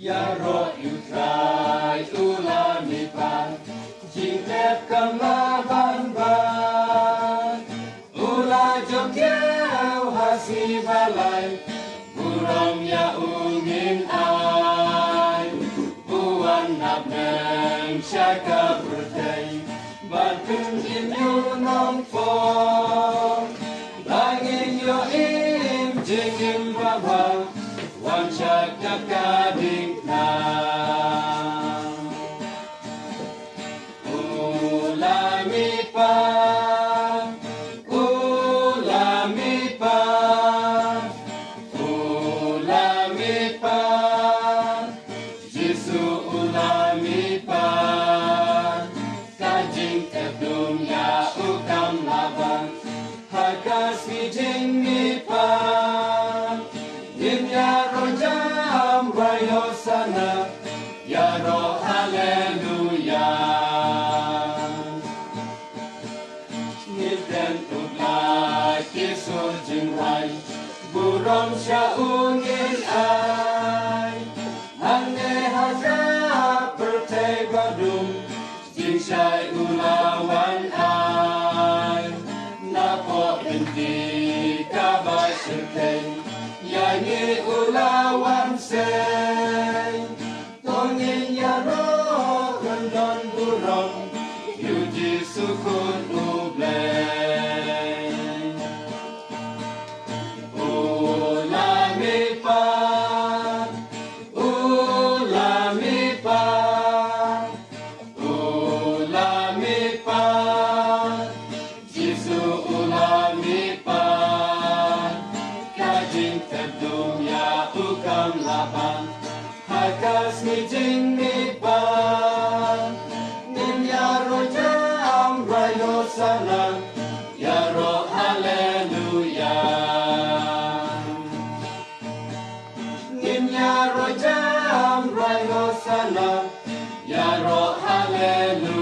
Ya roh Yudrai ulami pan Jingkep kemlaban Ula jokiau hasi balai Burung ya ungin ai Buan nabeng syaka berdai Bantun inyu nongfong Langin yo im jingim baba Wan syaka kading na Ulami pan Ulami pan Ulami pan Jisu ulami pan Kajing edum ya ukam laban Hakas kijing pan Dimya rojam rayo sana Ya roh haleluya Nilden utlai kisul jingwai Burong syaungin ai Hange hazab bertei badum Jingsyai ulawan ai Napok inti kabai syirkei Yangi ulawan say Tongin ya roh kendon burong Yuji sukun ublay Ulami pan Ulami pan Ulami pan Jisu ulami pan Kajing terdum ya ukam laban Hakas mijing pan Nim ya rojam rayo sana Ya roh haleluya Nim ya rojam rayo sana Ya roh haleluya